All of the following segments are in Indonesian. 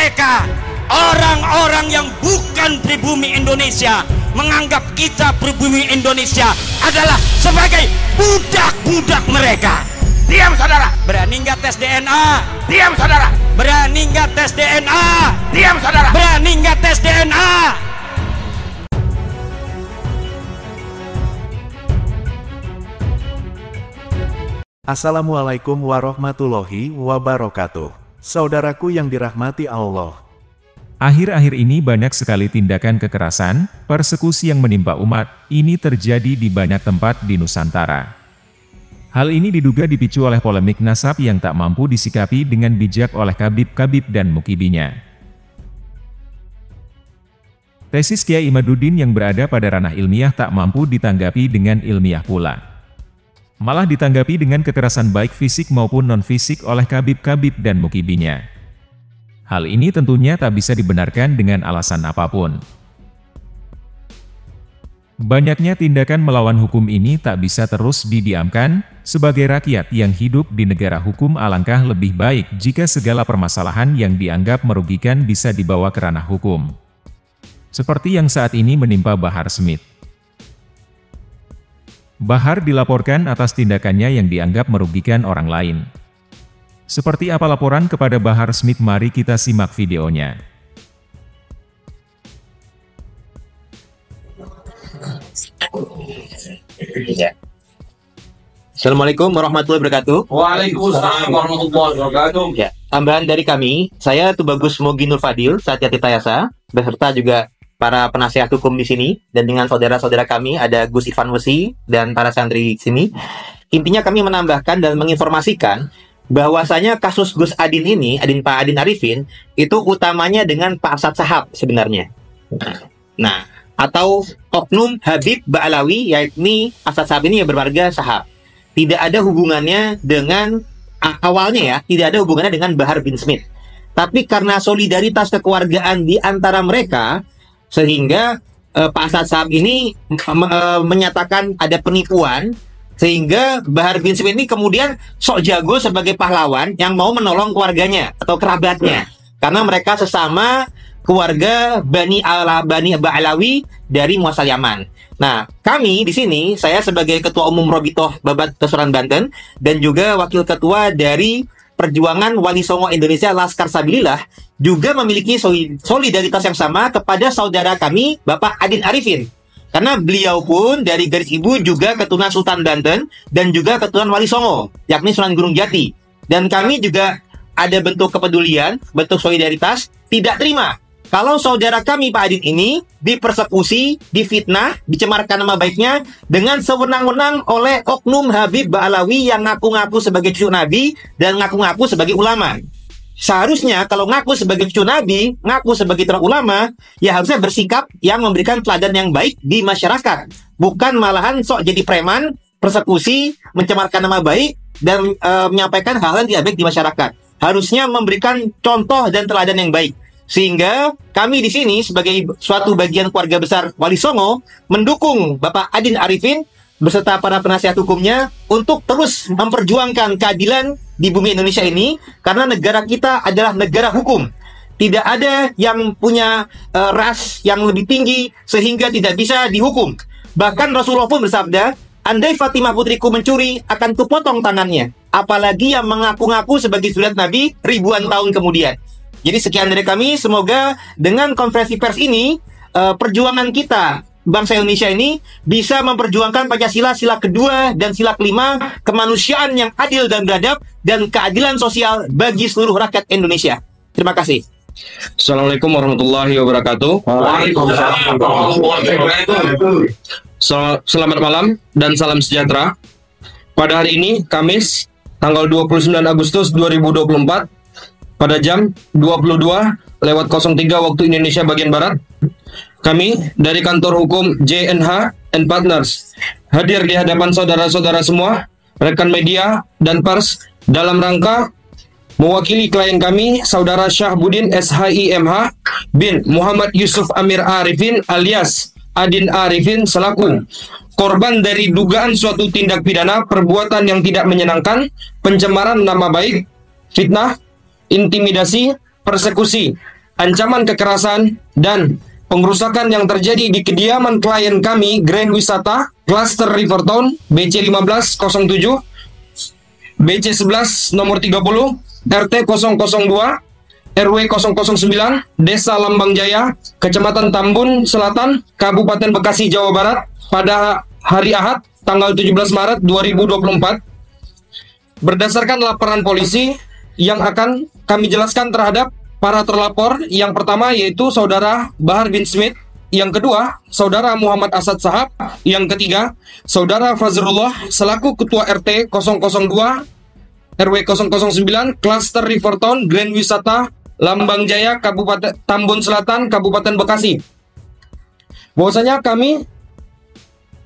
mereka, orang-orang yang bukan pribumi Indonesia, menganggap kita pribumi Indonesia adalah sebagai budak-budak mereka. Diam saudara. Berani nggak tes DNA? Diam saudara. Berani nggak tes DNA? Diam saudara. Berani nggak tes DNA? Assalamualaikum warahmatullahi wabarakatuh. Saudaraku yang dirahmati Allah. Akhir-akhir ini banyak sekali tindakan kekerasan, persekusi yang menimpa umat, ini terjadi di banyak tempat di Nusantara. Hal ini diduga dipicu oleh polemik nasab yang tak mampu disikapi dengan bijak oleh kabib-kabib dan mukibinya. Tesis Kiai Imaduddin yang berada pada ranah ilmiah tak mampu ditanggapi dengan ilmiah pula. Malah ditanggapi dengan kekerasan baik fisik maupun non-fisik oleh kabib-kabib dan mukibinya. Hal ini tentunya tak bisa dibenarkan dengan alasan apapun. Banyaknya tindakan melawan hukum ini tak bisa terus didiamkan. Sebagai rakyat yang hidup di negara hukum, alangkah lebih baik jika segala permasalahan yang dianggap merugikan bisa dibawa ke ranah hukum. Seperti yang saat ini menimpa Bahar Smith. Bahar dilaporkan atas tindakannya yang dianggap merugikan orang lain. Seperti apa laporan kepada Bahar Smith? Mari kita simak videonya. Assalamualaikum warahmatullahi wabarakatuh. Waalaikumsalam warahmatullahi wabarakatuh. Ya, tambahan dari kami, saya Tubagus Mogi Nur Fadil, Satya Tirtayasa, beserta juga para penasihat hukum di sini, dan dengan saudara-saudara kami ada Gus Irfan Wesi dan para santri di sini. Intinya kami menambahkan dan menginformasikan bahwasanya kasus Gus Adin ini, Pak Adin Arifin, itu utamanya dengan Pak Asad Shahab sebenarnya. Nah, atau oknum Habib Ba'alawi, yakni Asad Shahab ini yang bermarga Shahab. Tidak ada hubungannya dengan, awalnya ya, tidak ada hubungannya dengan Bahar bin Smith. Tapi karena solidaritas kekeluargaan di antara mereka, sehingga Pak Asad Shahab ini menyatakan ada penipuan, sehingga Bahar bin Smith ini kemudian sok jago sebagai pahlawan yang mau menolong keluarganya atau kerabatnya. Karena mereka sesama keluarga Bani Ba'alawi dari Muasal Yaman. Nah, kami di sini, saya sebagai Ketua Umum Robitoh Babat Kesuran Banten dan juga Wakil Ketua dari Perjuangan Wali Songo Indonesia Laskar Sabilillah juga memiliki solidaritas yang sama kepada saudara kami, Bapak Adin Arifin. Karena beliau pun dari garis ibu juga keturunan Sultan Banten dan juga keturunan Wali Songo, yakni Sunan Gunung Jati. Dan kami juga ada bentuk kepedulian, bentuk solidaritas, tidak terima kalau saudara kami Pak Adin ini dipersekusi, difitnah, dicemarkan nama baiknya dengan sewenang-wenang oleh oknum Habib Ba'alawi yang ngaku-ngaku sebagai cucu Nabi dan ngaku-ngaku sebagai ulama. Seharusnya kalau ngaku sebagai cucu Nabi, ngaku sebagai ulama, ya harusnya bersikap yang memberikan teladan yang baik di masyarakat. Bukan malahan sok jadi preman, persekusi, mencemarkan nama baik, dan menyampaikan hal-hal yang tidak baik di masyarakat. Harusnya memberikan contoh dan teladan yang baik. Sehingga kami di sini sebagai suatu bagian keluarga besar Wali Songo mendukung Bapak Adin Arifin beserta para penasihat hukumnya untuk terus memperjuangkan keadilan di bumi Indonesia ini, karena negara kita adalah negara hukum. Tidak ada yang punya ras yang lebih tinggi sehingga tidak bisa dihukum. Bahkan Rasulullah pun bersabda, andai Fatimah putriku mencuri, akan kupotong tangannya. Apalagi yang mengaku-ngaku sebagai zuriat Nabi ribuan tahun kemudian. Jadi sekian dari kami, semoga dengan konferensi pers ini, perjuangan kita, bangsa Indonesia ini, bisa memperjuangkan Pancasila, sila kedua dan sila kelima, kemanusiaan yang adil dan beradab, dan keadilan sosial bagi seluruh rakyat Indonesia. Terima kasih. Assalamualaikum warahmatullahi wabarakatuh. Waalaikumsalam warahmatullahi wabarakatuh. Selamat malam dan salam sejahtera. Pada hari ini, Kamis, tanggal 29 Agustus 2024, pada jam 22:03 waktu Indonesia bagian Barat, kami dari kantor hukum JNH and Partners hadir di hadapan saudara-saudara semua, rekan media dan pers, dalam rangka mewakili klien kami, Saudara Syahbudin SHIMH bin Muhammad Yusuf Amir Arifin alias Adin Arifin selaku korban dari dugaan suatu tindak pidana perbuatan yang tidak menyenangkan, pencemaran nama baik, fitnah, intimidasi, persekusi, ancaman kekerasan, dan pengerusakan yang terjadi di kediaman klien kami Grand Wisata Cluster Rivertown BC 1507 BC 11 nomor 30 RT 002 RW 009 Desa Lambang Jaya, Kecamatan Tambun Selatan, Kabupaten Bekasi, Jawa Barat pada hari Ahad tanggal 17 Maret 2024. Berdasarkan laporan polisi yang akan kami jelaskan terhadap para terlapor, yang pertama yaitu Saudara Bahar bin Smith, yang kedua Saudara Muhammad Asad Sahab, yang ketiga Saudara Fazrullah selaku Ketua RT 002 RW 009 Cluster Rivertown Grand Wisata Lambang Jaya, Kabupaten Tambun Selatan, Kabupaten Bekasi. Bahwasanya kami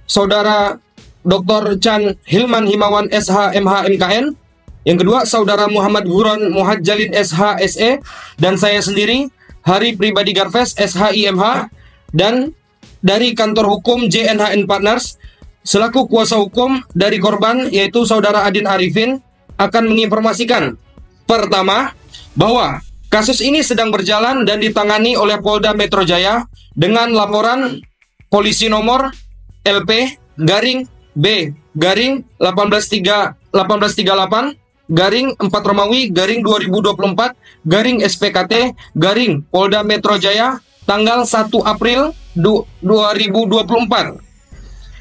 Saudara Dr. Chan Hilman Himawan SH MH MKN, yang kedua Saudara Muhammad Huron Muhajjalin SH SE, dan saya sendiri Hari Pribadi Garves SH IMH, dan dari kantor hukum JNH Partners selaku kuasa hukum dari korban yaitu Saudara Adin Arifin akan menginformasikan pertama bahwa kasus ini sedang berjalan dan ditangani oleh Polda Metro Jaya dengan laporan polisi nomor LP garing B garing 1838 garing 4 Romawi garing 2024 garing SPKT garing Polda Metro Jaya tanggal 1 April 2024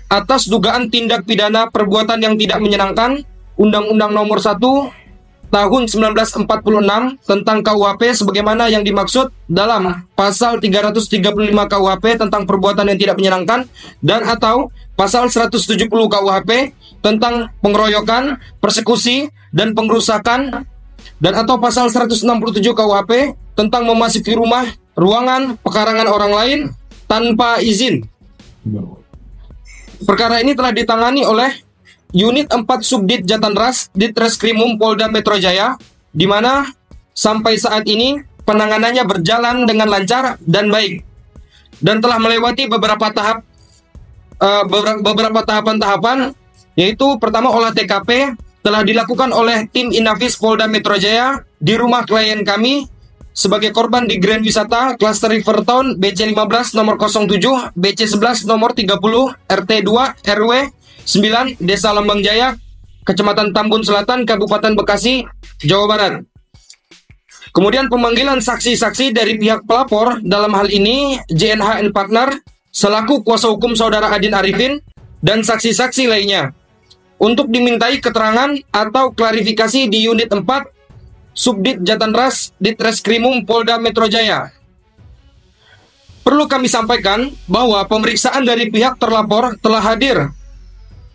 atas dugaan tindak pidana perbuatan yang tidak menyenangkan Undang-Undang Nomor 1 Tahun 1946 tentang KUHP sebagaimana yang dimaksud dalam pasal 335 KUHP tentang perbuatan yang tidak menyenangkan, dan atau pasal 170 KUHP tentang pengeroyokan, persekusi, dan pengrusakan, dan atau pasal 167 KUHP tentang memasuki rumah, ruangan, pekarangan orang lain tanpa izin. Perkara ini telah ditangani oleh Unit 4 Subdit Jatanras Ditreskrimum Polda Metro Jaya, di mana sampai saat ini penanganannya berjalan dengan lancar dan baik, dan telah melewati beberapa tahapan-tahapan, yaitu pertama olah TKP telah dilakukan oleh tim Inafis Polda Metro Jaya di rumah klien kami sebagai korban di Grand Wisata Cluster Rivertown BC 15 nomor 07 BC 11 nomor 30 RT 2 RW 9 Desa Lambang Jaya, Kecamatan Tambun Selatan, Kabupaten Bekasi, Jawa Barat. Kemudian pemanggilan saksi-saksi dari pihak pelapor, dalam hal ini JNH Partner selaku kuasa hukum Saudara Adin Arifin dan saksi-saksi lainnya untuk dimintai keterangan atau klarifikasi di Unit 4 Subdit Jatanras Ditreskrimum Polda Metro Jaya. Perlu kami sampaikan bahwa pemeriksaan dari pihak terlapor telah hadir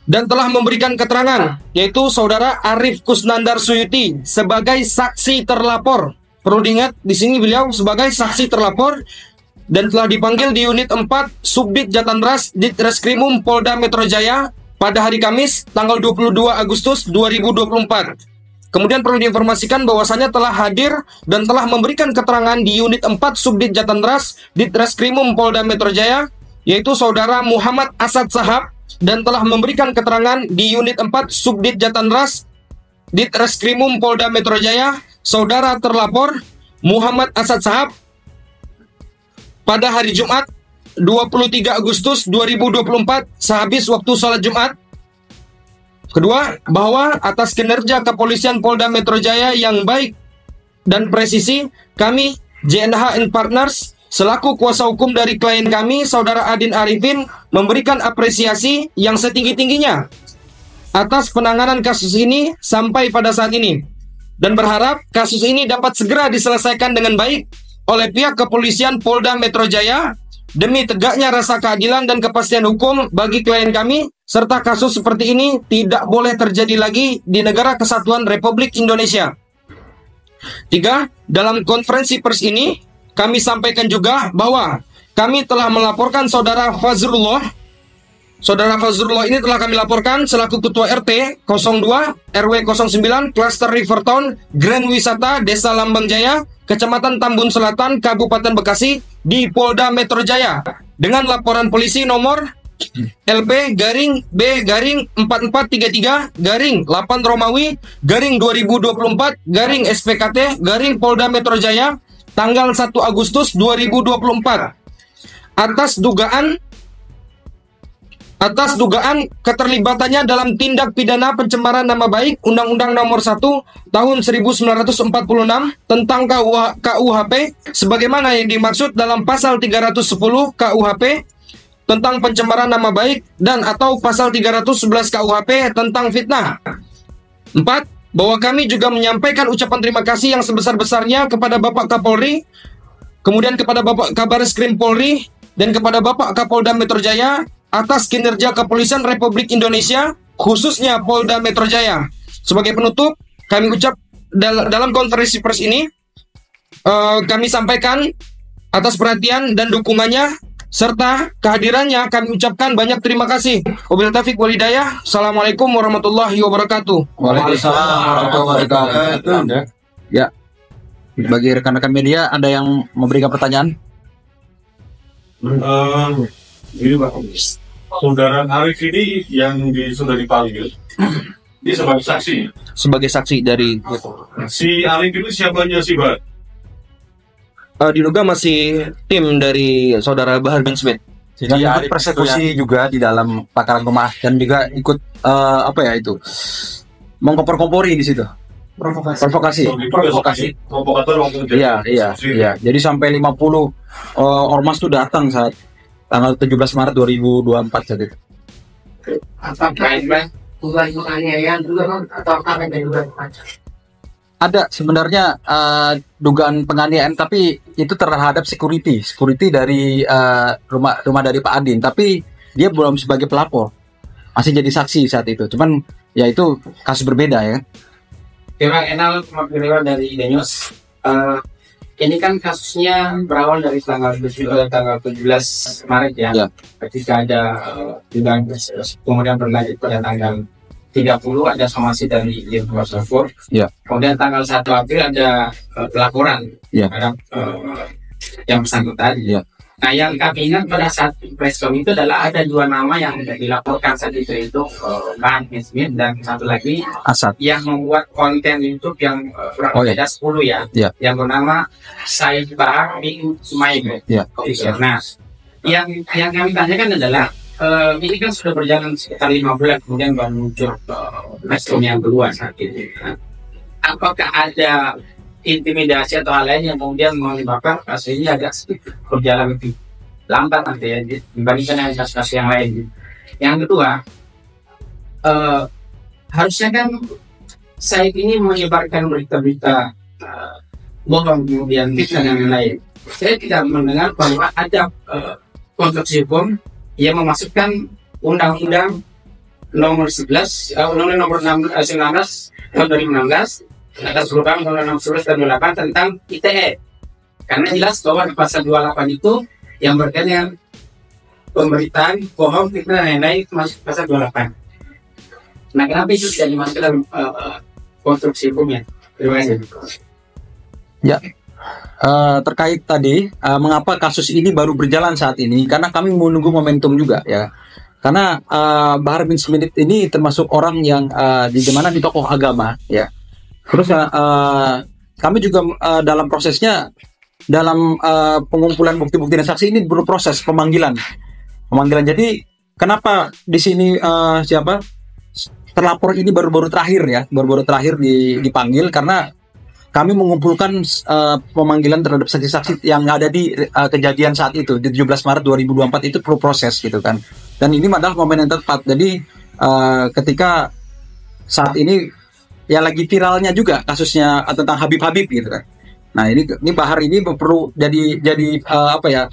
dan telah memberikan keterangan, yaitu Saudara Arif Kusnandar Suyuti sebagai saksi terlapor. Perlu diingat di sini beliau sebagai saksi terlapor dan telah dipanggil di Unit 4 Subdit Jatanras Ditreskrimum Polda Metro Jaya pada hari Kamis tanggal 22 Agustus 2024. Kemudian perlu diinformasikan bahwasannya telah hadir dan telah memberikan keterangan di Unit 4 Subdit Jatanras Ditreskrimum Polda Metro Jaya, yaitu Saudara Muhammad Asad Sahab, dan telah memberikan keterangan di Unit 4 Subdit Jatanras Ditreskrimum Polda Metro Jaya Saudara terlapor Muhammad Asad Sahab pada hari Jumat 23 Agustus 2024 sehabis waktu sholat Jumat. Kedua, bahwa atas kinerja kepolisian Polda Metro Jaya yang baik dan presisi, kami JNH Partners selaku kuasa hukum dari klien kami, Saudara Adin Arifin, memberikan apresiasi yang setinggi-tingginya atas penanganan kasus ini sampai pada saat ini, dan berharap kasus ini dapat segera diselesaikan dengan baik oleh pihak kepolisian Polda Metro Jaya demi tegaknya rasa keadilan dan kepastian hukum bagi klien kami, serta kasus seperti ini tidak boleh terjadi lagi di negara kesatuan Republik Indonesia. 3. Dalam konferensi pers ini kami sampaikan juga bahwa kami telah melaporkan Saudara Fazrullah. Saudara Fazrullah ini telah kami laporkan selaku Ketua RT 02 RW 09 Cluster Rivertown Grand Wisata Desa Lambang Jaya, Kecamatan Tambun Selatan, Kabupaten Bekasi di Polda Metro Jaya dengan laporan polisi nomor LP garing B garing 4433 garing 8 Romawi garing 2024 garing SPKT garing Polda Metro Jaya tanggal 1 Agustus 2024 atas dugaan keterlibatannya dalam tindak pidana pencemaran nama baik Undang-Undang Nomor 1 Tahun 1946 tentang KUHP sebagaimana yang dimaksud dalam pasal 310 KUHP tentang pencemaran nama baik dan atau pasal 311 KUHP tentang fitnah. 4. Bahwa kami juga menyampaikan ucapan terima kasih yang sebesar-besarnya kepada Bapak Kapolri, kemudian kepada Bapak Kabaris Krim Polri, dan kepada Bapak Kapolda Metro Jaya atas kinerja Kepolisian Republik Indonesia, khususnya Polda Metro Jaya. Sebagai penutup, kami ucap dalam konferensi pers ini, kami sampaikan atas perhatian dan dukungannya serta kehadirannya kami ucapkan banyak terima kasih. Wabillahi taufiq wal hidayah. Assalamualaikum warahmatullahi wabarakatuh. Waalaikumsalam warahmatullahi wabarakatuh. Ya, bagi rekan-rekan media ada yang memberikan pertanyaan? Ini Pak, saudara Arif ini yang sudah dipanggil, ini sebagai saksi. Sebagai saksi dari Si Arif itu siapanya sih, Pak? Diduga masih tim dari saudara Bahar bin Smith. Jadi ikut persekusi juga di dalam pakaran rumah dan juga ikut mengkompor-kompori di situ. Provokasi. Provokator waktu itu. Iya. Jadi sampai 50 ormas tuh datang saat tanggal 17 Maret 2024 saat itu. Ada sebenarnya dugaan penganiayaan, tapi itu terhadap security dari rumah dari Pak Adin, tapi dia belum sebagai pelapor, masih jadi saksi saat itu. Cuman ya itu kasus berbeda ya. Terima kenal dari Denyos. Ini kan kasusnya berawal dari tanggal 17 Maret ya. Ketika ada kemudian berlanjut pada tanggal 30 ada somasi dari Irjen Pol. Kemudian tanggal 1 April ada pelaporan terhadap yang bersangkutan. Nah, yang kami ingat pada saat preskon itu adalah ada dua nama yang dilaporkan saat itu Bahar bin Smith dan satu lagi Asad yang membuat konten YouTube yang kurang lebih 10 yang bernama Said Bahar bin Sumaib. Nah, yang kami tanyakan adalah ini kan sudah berjalan sekitar 5 bulan kemudian baru muncul preskon yang kedua saat ini. Apakah ada intimidasi atau hal lain yang kemudian menyebabkan kasus ini agak berjalan lebih lambat nanti ya dibandingkan dengan kasus-kasus yang lain. Yang kedua, harusnya kan Said ini menyebarkan berita-berita bohong kemudian fitnah dan lain. Saya tidak mendengar bahwa ada konstruksi hukum yang memasukkan Undang-Undang Nomor 11, Undang-Undang Nomor 19 tahun 2016 atas perubahan Undang-Undang 11 dan 28 tentang ITE. Karena jelas bahwa di pasal 28 itu yang berkaitan dengan pemberitaan bohong, fitnah dan lain-lain itu masuk pasal 28. Nah, kenapa itu tidak dimasukkan dalam konstruksi hukumnya? Terima kasih. Ya, terkait tadi mengapa kasus ini baru berjalan saat ini? Karena kami menunggu momentum juga ya. Karena Bahar bin Smith ini termasuk orang yang di mana di tokoh agama ya. Terus kami juga dalam prosesnya, dalam pengumpulan bukti-bukti dan saksi ini berproses pemanggilan. Jadi kenapa di sini terlapor ini baru-baru terakhir dipanggil karena kami mengumpulkan pemanggilan terhadap saksi-saksi yang ada di kejadian saat itu di 17 Maret 2024 itu perlu proses gitu kan. Dan ini adalah momen yang tepat. Jadi ketika saat ini ya lagi viralnya juga kasusnya tentang Habib gitu kan. Nah, ini Bahar ini perlu jadi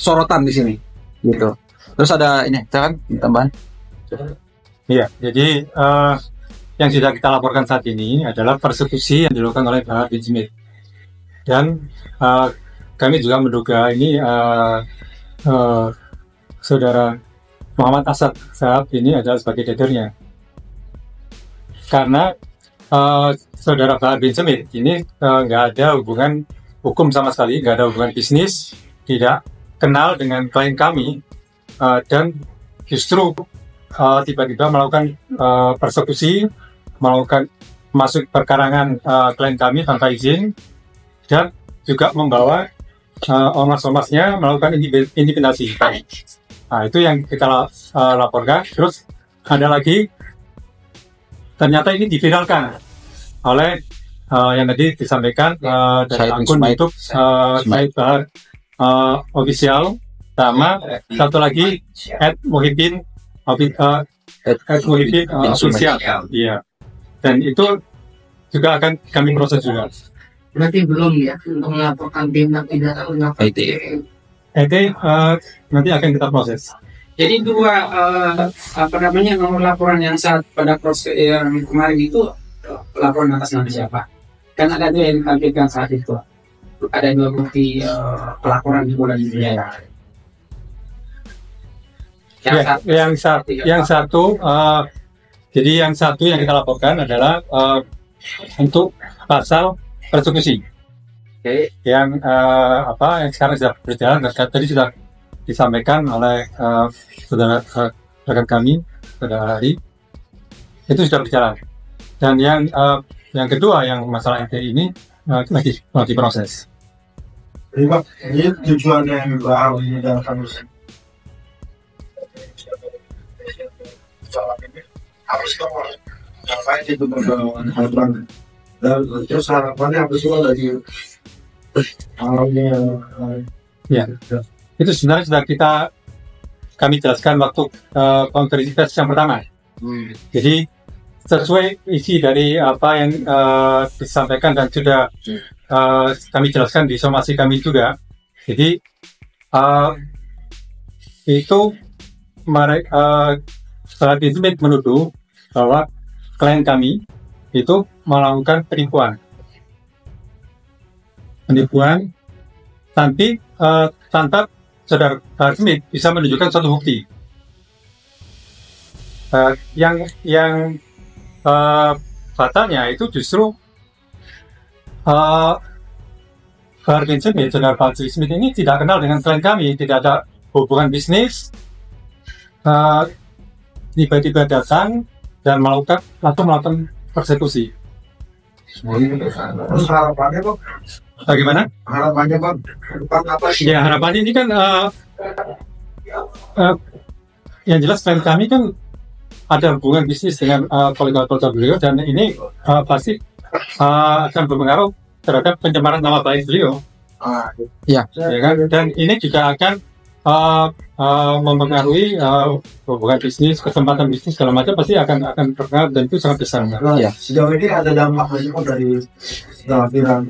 sorotan di sini gitu. Terus ada ini kan tambahan. Iya, jadi yang sudah kita laporkan saat ini adalah persekusi yang dilakukan oleh Bahar bin Smith. Dan kami juga menduga ini saudara Muhammad Asad saat ini adalah sebagai leadernya. Karena saudara Bahar bin Smith ini nggak ada hubungan hukum sama sekali, nggak ada hubungan bisnis, tidak kenal dengan klien kami, dan justru tiba-tiba melakukan persekusi, melakukan masuk perkarangan klien kami tanpa izin, dan juga membawa ormas-ormasnya melakukan intimidasi. Nah, itu yang kita laporkan. Terus ada lagi, ternyata ini diviralkan oleh yang tadi disampaikan dari akun YouTube Said Bahar official, sama satu lagi @muhibbin official. Iya. Dan itu juga akan kami proses juga. Berarti belum ya untuk melaporkan tindak pidana Itu nanti akan kita proses. Jadi dua nomor laporan yang saat pada proses yang kemarin itu laporan atas nama siapa? Kan ada dua yang ditampilkan saat itu. Ada dua bukti pelaporan di Polda Metro Jaya. Yang satu, jadi yang satu yang kita laporkan adalah untuk pasal persekusi. Yang yang sekarang sudah berjalan dan tadi sudah disampaikan oleh saudara rekan kami pada hari itu sudah berjalan. Dan yang kedua yang masalah NTI ini lagi proses. Jadi Pak, ini tujuannya yang bahar ini dalam kasus ini harus ngapain itu harapan dan terus harapannya apa sih dari ya itu sebenarnya sudah kami jelaskan waktu konferensi pers yang pertama. Jadi sesuai isi dari apa yang disampaikan dan sudah kami jelaskan di somasi kami juga. Jadi itu mereka saat itu menuduh bahwa klien kami itu melakukan penipuan, tapi tanpa saudara Smith bisa menunjukkan suatu bukti. Yang fatalnya itu justru Bahar Smith, saudara Smith ini tidak kenal dengan klien kami, tidak ada hubungan bisnis. Tiba-tiba datang dan melakukan persekusi. Terus harapannya Pak? Bagaimana? Harapannya Pak? Apa sih? Ya harapannya ini kan yang jelas klien kami kan ada hubungan bisnis dengan kolega-kolega beliau dan ini pasti akan berpengaruh terhadap pencemaran nama baik beliau. Ya kan? Dan ini juga akan mempengaruhi hubungan bisnis, kesempatan bisnis segala macam pasti akan berpengaruh dan itu sangat besar. Ya. Sejauh ini ada dampak dari viral.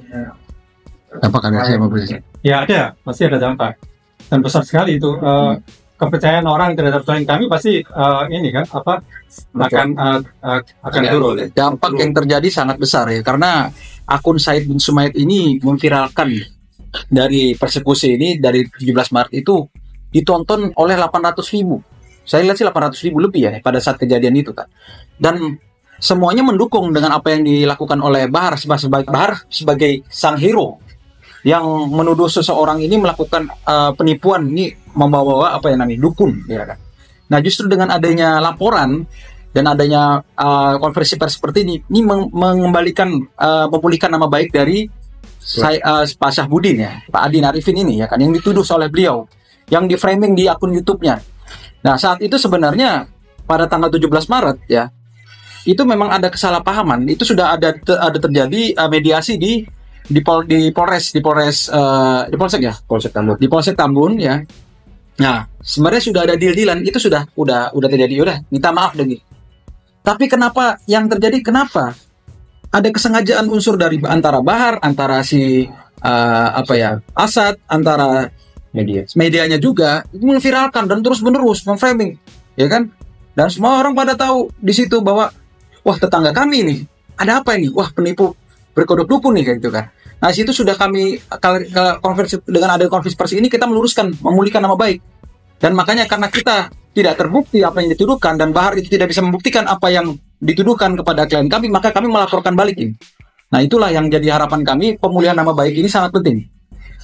Dampak kan saya mau beri. Ya ada, pasti ada dampak dan besar sekali itu. Kepercayaan orang terhadap klien kami pasti ini kan akan turun. Dampak yang terjadi sangat besar ya, karena akun Said bin Sumaid ini memviralkan dari persekusi ini dari 17 Maret itu ditonton oleh 800.000. Saya lihat sih 800.000 lebih ya pada saat kejadian itu kan. Dan semuanya mendukung dengan apa yang dilakukan oleh Bahar sebagai sang hero yang menuduh seseorang ini melakukan penipuan, ini membawa apa yang namanya dukun ya kan. Nah, justru dengan adanya laporan dan adanya konferensi pers seperti ini mengembalikan memulihkan nama baik dari Pak Syahbudin ya, Pak Adin Arifin ini ya kan, yang dituduh oleh beliau, yang di framing di akun YouTube-nya. Nah, saat itu sebenarnya pada tanggal 17 Maret ya, itu memang ada kesalahpahaman. Itu sudah ada terjadi mediasi di Polsek ya, Polsek Tambun ya. Nah, sebenarnya sudah ada deal-dealan, itu udah terjadi, udah minta maaf deh. Tapi kenapa yang terjadi, kenapa ada kesengajaan unsur dari antara Bahar, antara si Asad, antara medianya juga memviralkan dan terus-menerus memframing, ya kan? Dan semua orang pada tahu di situ bahwa wah, tetangga kami nih, ada apa ini? Wah, penipu berkodok dukun nih kayak gitu kan. Nah, situ sudah kami konversi dengan ada konferensi pers ini, kita meluruskan, memulihkan nama baik. Dan makanya karena kita tidak terbukti apa yang dituduhkan dan Bahar itu tidak bisa membuktikan apa yang dituduhkan kepada klien kami, maka kami melaporkan balik ini. Nah, itulah yang jadi harapan kami, pemulihan nama baik ini sangat penting.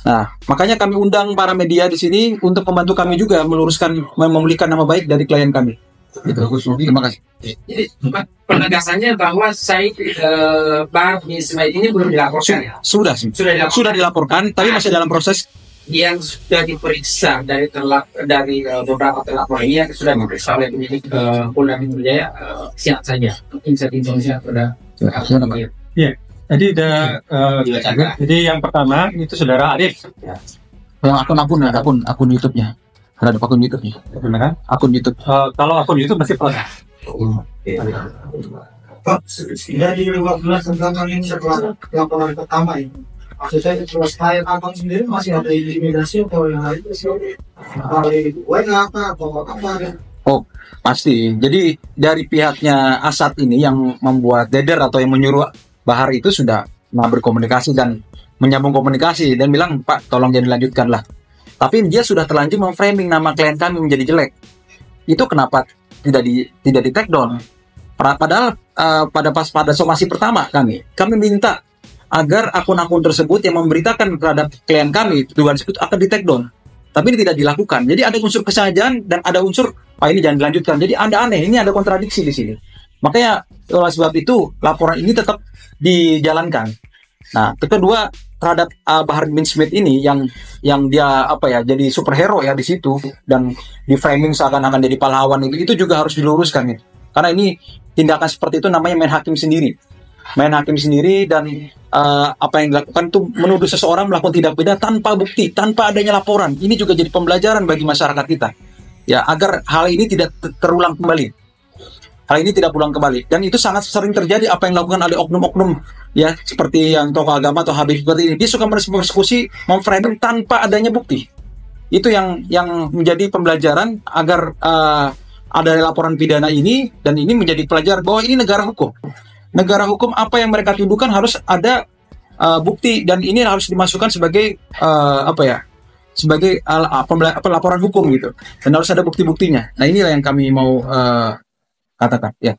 Nah, makanya kami undang para media di sini untuk membantu kami juga meluruskan, memulihkan nama baik dari klien kami. Gitu. Terima kasih. Jadi penegasannya bahwa Said Bahar bin Sumaid ini belum dilaporkan ya? Sudah dilaporkan, tapi masih dalam proses yang sudah diperiksa dari beberapa terlapor ini yang sudah diperiksa oleh penyidik Polda Metro Jaya siap saja Insight Indonesia pada Iya, jadi jadi yang pertama itu saudara Arif. Yang akun YouTube-nya. Terhadap akun YouTube-nya. Benar? Akun YouTube. Kalau akun YouTube masih proses. Pak, dari 15 tentang ini setelah laporan pertama ini, maksudnya selesai akun sendiri masih ada imigrasi atau yang lain kali WA atau apa? Oh, pasti. Jadi dari pihaknya Asad ini yang membuat Deder atau yang menyuruh Bahar itu sudah berkomunikasi dan menyambung komunikasi dan bilang, Pak, tolong jangan dilanjutkan lah. Tapi dia sudah terlanjur memframing nama klien kami menjadi jelek. Itu kenapa tidak di take down? Padahal pada somasi pertama kami minta agar akun-akun tersebut yang memberitakan terhadap klien kami dugaan tersebut akan di take down. Tapi ini tidak dilakukan. Jadi ada unsur kesengajaan dan ada unsur ini jangan dilanjutkan. Jadi Anda aneh, ini ada kontradiksi di sini. Makanya oleh sebab itu laporan ini tetap dijalankan. Nah, kedua terhadap Bahar bin Smith ini yang dia jadi superhero ya di situ dan di framing seakan-akan jadi pahlawan itu juga harus diluruskan nih. Karena ini tindakan seperti itu namanya main hakim sendiri dan apa yang dilakukan itu menuduh seseorang melakukan tindak pidana tanpa bukti, tanpa adanya laporan. Ini juga jadi pembelajaran bagi masyarakat kita ya, agar hal ini tidak terulang kembali. Hal ini tidak pulang kembali dan itu sangat sering terjadi apa yang dilakukan oleh oknum-oknum ya, seperti yang tokoh agama atau Habib seperti ini. Dia suka mempersekusi, memframing tanpa adanya bukti. Itu yang menjadi pembelajaran agar ada laporan pidana ini dan ini menjadi pelajaran bahwa ini negara hukum. Negara hukum, apa yang mereka tuduhkan harus ada bukti dan ini harus dimasukkan sebagai sebagai laporan hukum gitu. Dan harus ada bukti-buktinya. Nah, inilah yang kami mau katakan ya.